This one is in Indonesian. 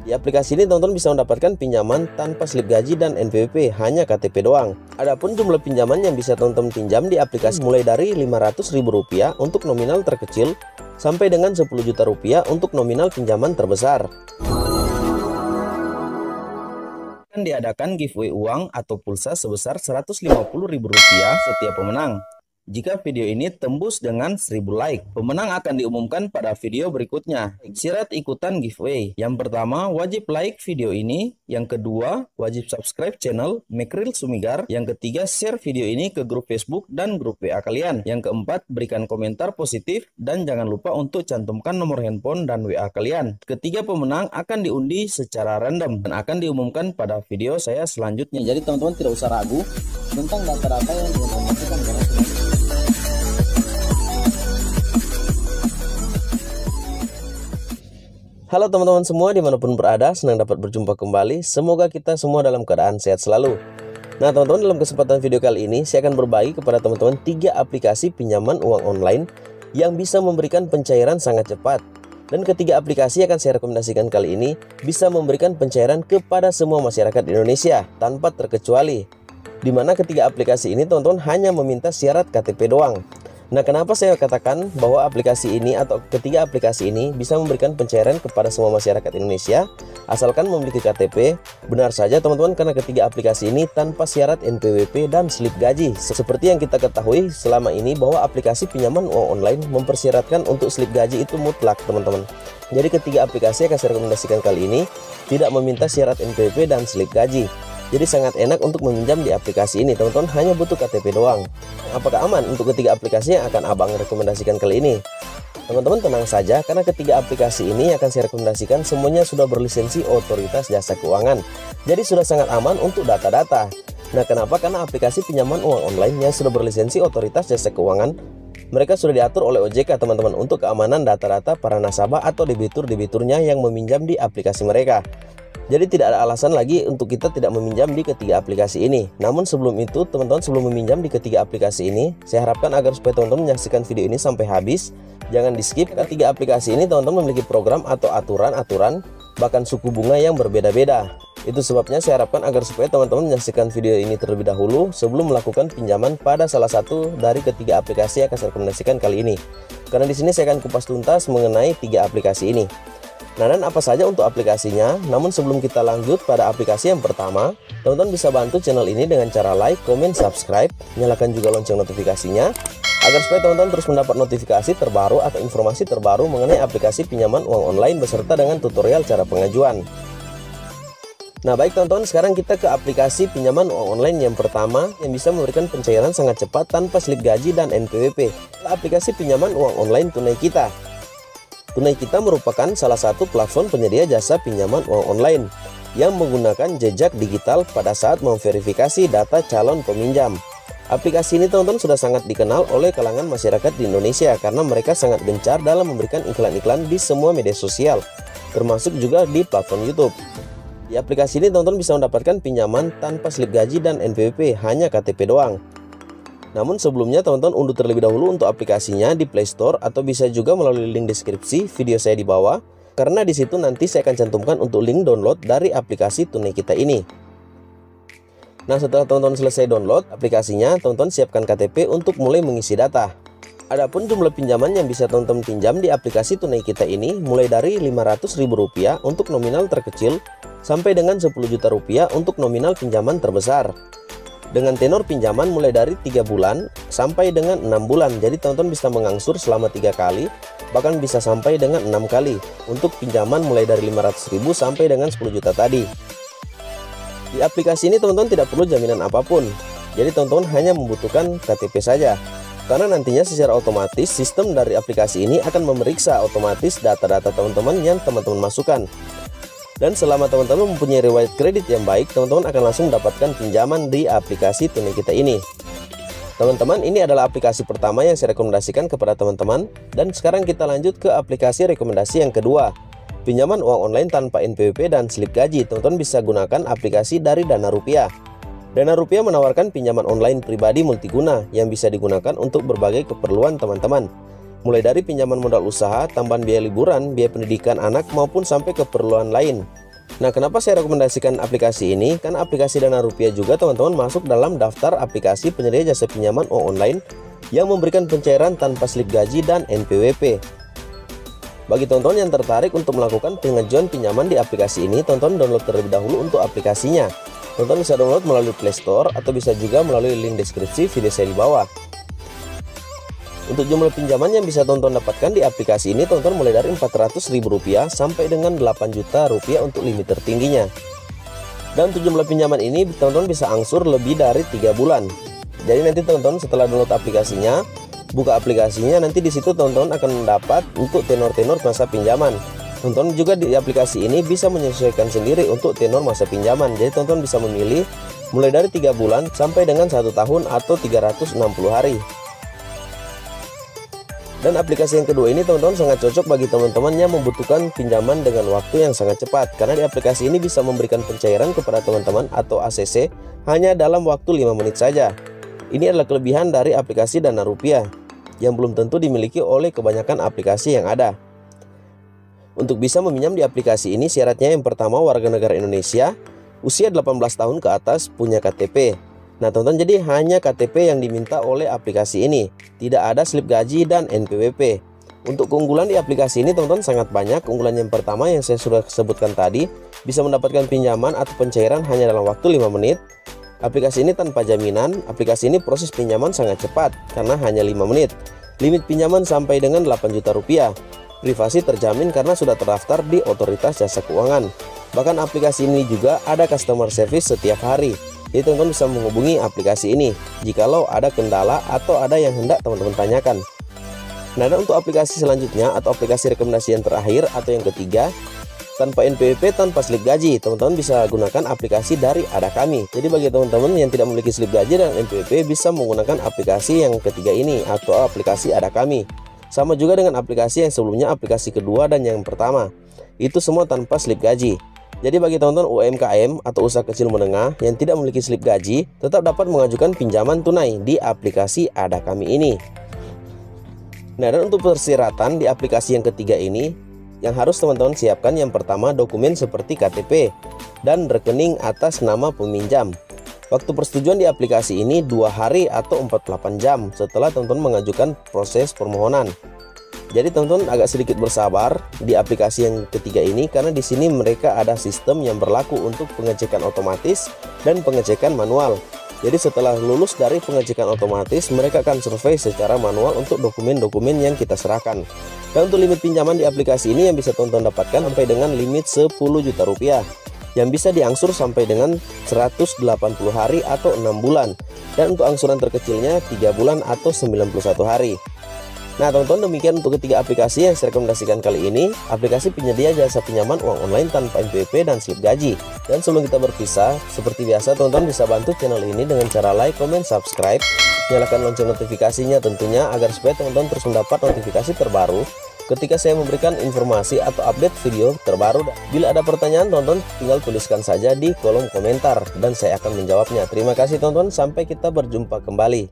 Di aplikasi ini teman-teman bisa mendapatkan pinjaman tanpa slip gaji dan NPWP, hanya KTP doang. Adapun jumlah pinjaman yang bisa teman-teman pinjam di aplikasi mulai dari Rp500.000 untuk nominal terkecil sampai dengan Rp10 juta untuk nominal pinjaman terbesar. Akan diadakan giveaway uang atau pulsa sebesar Rp150.000 setiap pemenang. Jika video ini tembus dengan 1000 like, pemenang akan diumumkan pada video berikutnya. Syarat ikutan giveaway: yang pertama, wajib like video ini. Yang kedua, wajib subscribe channel Mekril Sumigar. Yang ketiga, share video ini ke grup Facebook dan grup WA kalian. Yang keempat, berikan komentar positif dan jangan lupa untuk cantumkan nomor handphone dan WA kalian. Ketiga pemenang akan diundi secara random dan akan diumumkan pada video saya selanjutnya. Jadi teman-teman tidak usah ragu tentang data-data yang diinformasikan pada Halo teman-teman semua dimanapun berada, senang dapat berjumpa kembali. Semoga kita semua dalam keadaan sehat selalu. Nah teman-teman, dalam kesempatan video kali ini saya akan berbagi kepada teman-teman 3 aplikasi pinjaman uang online yang bisa memberikan pencairan sangat cepat. Dan ketiga aplikasi yang akan saya rekomendasikan kali ini bisa memberikan pencairan kepada semua masyarakat Indonesia tanpa terkecuali. Dimana ketiga aplikasi ini teman-teman hanya meminta syarat KTP doang. Nah, kenapa saya katakan bahwa aplikasi ini atau ketiga aplikasi ini bisa memberikan pencairan kepada semua masyarakat Indonesia asalkan memiliki KTP? Benar saja teman-teman, karena ketiga aplikasi ini tanpa syarat NPWP dan slip gaji. Seperti yang kita ketahui selama ini bahwa aplikasi pinjaman uang online mempersyaratkan untuk slip gaji itu mutlak teman-teman. Jadi ketiga aplikasi yang akan saya rekomendasikan kali ini tidak meminta syarat NPWP dan slip gaji. Jadi sangat enak untuk meminjam di aplikasi ini teman-teman, hanya butuh KTP doang. Apakah aman untuk ketiga aplikasi yang akan abang rekomendasikan kali ini? Teman-teman tenang saja, karena ketiga aplikasi ini akan saya rekomendasikan semuanya sudah berlisensi Otoritas Jasa Keuangan. Jadi sudah sangat aman untuk data-data. Nah kenapa? Karena aplikasi pinjaman uang online yang sudah berlisensi Otoritas Jasa Keuangan, mereka sudah diatur oleh OJK teman-teman untuk keamanan data-data para nasabah atau debitur-debiturnya yang meminjam di aplikasi mereka. Jadi tidak ada alasan lagi untuk kita tidak meminjam di ketiga aplikasi ini. Namun sebelum itu teman-teman, sebelum meminjam di ketiga aplikasi ini, saya harapkan agar supaya teman-teman menyaksikan video ini sampai habis. Jangan di skip. Ketiga aplikasi ini teman-teman memiliki program atau aturan-aturan bahkan suku bunga yang berbeda-beda. Itu sebabnya saya harapkan agar supaya teman-teman menyaksikan video ini terlebih dahulu sebelum melakukan pinjaman pada salah satu dari ketiga aplikasi yang akan saya rekomendasikan kali ini. Karena di sini saya akan kupas tuntas mengenai 3 aplikasi ini. Nah, dan apa saja untuk aplikasinya? Namun sebelum kita lanjut pada aplikasi yang pertama, teman-teman bisa bantu channel ini dengan cara like, comment, subscribe, nyalakan juga lonceng notifikasinya agar supaya teman-teman terus mendapat notifikasi terbaru atau informasi terbaru mengenai aplikasi pinjaman uang online beserta dengan tutorial cara pengajuan. Nah baik teman-teman, sekarang kita ke aplikasi pinjaman uang online yang pertama yang bisa memberikan pencairan sangat cepat tanpa slip gaji dan NPWP. Aplikasi pinjaman uang online Tunai Kita. Tunai Kita merupakan salah satu platform penyedia jasa pinjaman uang online yang menggunakan jejak digital pada saat memverifikasi data calon peminjam. Aplikasi ini teman-teman sudah sangat dikenal oleh kalangan masyarakat di Indonesia karena mereka sangat gencar dalam memberikan iklan-iklan di semua media sosial, termasuk juga di platform YouTube. Di aplikasi ini teman-teman bisa mendapatkan pinjaman tanpa slip gaji dan NPWP, hanya KTP doang. Namun sebelumnya teman-teman unduh terlebih dahulu untuk aplikasinya di Play Store atau bisa juga melalui link deskripsi video saya di bawah, karena di situ nanti saya akan cantumkan untuk link download dari aplikasi Tunai Kita ini. Nah setelah teman-teman selesai download aplikasinya, teman-teman siapkan KTP untuk mulai mengisi data. Adapun jumlah pinjaman yang bisa teman-teman pinjam di aplikasi Tunai Kita ini mulai dari Rp500.000 untuk nominal terkecil sampai dengan Rp10 juta untuk nominal pinjaman terbesar. Dengan tenor pinjaman mulai dari 3 bulan sampai dengan 6 bulan. Jadi teman-teman bisa mengangsur selama 3 kali, bahkan bisa sampai dengan 6 kali untuk pinjaman mulai dari Rp500.000 sampai dengan 10 juta tadi. Di aplikasi ini teman-teman tidak perlu jaminan apapun. Jadi teman-teman hanya membutuhkan KTP saja. Karena nantinya secara otomatis sistem dari aplikasi ini akan memeriksa otomatis data-data teman-teman yang teman-teman masukkan. Dan selama teman-teman mempunyai riwayat kredit yang baik, teman-teman akan langsung mendapatkan pinjaman di aplikasi Tunai Kita ini. Teman-teman, ini adalah aplikasi pertama yang saya rekomendasikan kepada teman-teman. Dan sekarang kita lanjut ke aplikasi rekomendasi yang kedua, pinjaman uang online tanpa NPWP dan slip gaji. Teman-teman bisa gunakan aplikasi dari Dana Rupiah. Dana Rupiah menawarkan pinjaman online pribadi multiguna yang bisa digunakan untuk berbagai keperluan teman-teman. Mulai dari pinjaman modal usaha, tambahan biaya liburan, biaya pendidikan anak, maupun sampai keperluan lain. Nah, kenapa saya rekomendasikan aplikasi ini? Karena aplikasi Dana Rupiah juga teman-teman masuk dalam daftar aplikasi penyedia jasa pinjaman uang online yang memberikan pencairan tanpa slip gaji dan NPWP. Bagi teman-teman yang tertarik untuk melakukan pengajuan pinjaman di aplikasi ini, teman-teman download terlebih dahulu untuk aplikasinya. Teman-teman bisa download melalui Play Store atau bisa juga melalui link deskripsi video saya di bawah. Untuk jumlah pinjaman yang bisa teman-teman dapatkan di aplikasi ini, teman-teman mulai dari Rp400.000 sampai dengan Rp8 juta untuk limit tertingginya. Dan untuk jumlah pinjaman ini teman-teman bisa angsur lebih dari 3 bulan. Jadi nanti teman-teman setelah download aplikasinya, buka aplikasinya, nanti di situ teman-teman akan mendapat untuk tenor-tenor masa pinjaman. Teman-teman juga di aplikasi ini bisa menyesuaikan sendiri untuk tenor masa pinjaman. Jadi teman-teman bisa memilih mulai dari 3 bulan sampai dengan 1 tahun atau 360 hari. Dan aplikasi yang kedua ini teman-teman sangat cocok bagi teman-teman yang membutuhkan pinjaman dengan waktu yang sangat cepat. Karena di aplikasi ini bisa memberikan pencairan kepada teman-teman atau ACC hanya dalam waktu 5 menit saja. Ini adalah kelebihan dari aplikasi Dana Rupiah yang belum tentu dimiliki oleh kebanyakan aplikasi yang ada. Untuk bisa meminjam di aplikasi ini syaratnya yang pertama warga negara Indonesia, usia 18 tahun ke atas, punya KTP. Nah teman-teman, jadi hanya KTP yang diminta oleh aplikasi ini, tidak ada slip gaji dan NPWP. Untuk keunggulan di aplikasi ini teman-teman sangat banyak. Keunggulan yang pertama yang saya sudah sebutkan tadi, bisa mendapatkan pinjaman atau pencairan hanya dalam waktu 5 menit. Aplikasi ini tanpa jaminan. Aplikasi ini proses pinjaman sangat cepat karena hanya 5 menit. Limit pinjaman sampai dengan Rp8 juta. Privasi terjamin karena sudah terdaftar di Otoritas Jasa Keuangan. Bahkan aplikasi ini juga ada customer service setiap hari. Jadi teman-teman bisa menghubungi aplikasi ini jikalau ada kendala atau ada yang hendak teman-teman tanyakan. Nah, dan untuk aplikasi selanjutnya atau aplikasi rekomendasi yang terakhir atau yang ketiga, tanpa NPWP, tanpa slip gaji, teman-teman bisa gunakan aplikasi dari Ada Kami. Jadi bagi teman-teman yang tidak memiliki slip gaji dan NPWP bisa menggunakan aplikasi yang ketiga ini atau aplikasi Ada Kami. Sama juga dengan aplikasi yang sebelumnya, aplikasi kedua dan yang pertama. Itu semua tanpa slip gaji. Jadi bagi teman-teman UMKM atau usaha kecil menengah yang tidak memiliki slip gaji, tetap dapat mengajukan pinjaman tunai di aplikasi Ada Kami ini. Nah, dan untuk persyaratan di aplikasi yang ketiga ini, yang harus teman-teman siapkan yang pertama dokumen seperti KTP dan rekening atas nama peminjam. Waktu persetujuan di aplikasi ini 2 hari atau 48 jam setelah teman-teman mengajukan proses permohonan. Jadi teman-teman agak sedikit bersabar di aplikasi yang ketiga ini karena di sini mereka ada sistem yang berlaku untuk pengecekan otomatis dan pengecekan manual. Jadi setelah lulus dari pengecekan otomatis, mereka akan survei secara manual untuk dokumen-dokumen yang kita serahkan. Dan untuk limit pinjaman di aplikasi ini yang bisa teman-teman dapatkan sampai dengan limit Rp10 juta yang bisa diangsur sampai dengan 180 hari atau 6 bulan. Dan untuk angsuran terkecilnya 3 bulan atau 91 hari. Nah teman-teman, demikian untuk ketiga aplikasi yang saya rekomendasikan kali ini. Aplikasi penyedia jasa pinjaman uang online tanpa NPWP dan slip gaji. Dan sebelum kita berpisah, seperti biasa teman-teman bisa bantu channel ini dengan cara like, comment, subscribe, nyalakan lonceng notifikasinya tentunya agar supaya teman-teman terus mendapat notifikasi terbaru ketika saya memberikan informasi atau update video terbaru. Bila ada pertanyaan teman-teman tinggal tuliskan saja di kolom komentar dan saya akan menjawabnya. Terima kasih teman-teman, sampai kita berjumpa kembali.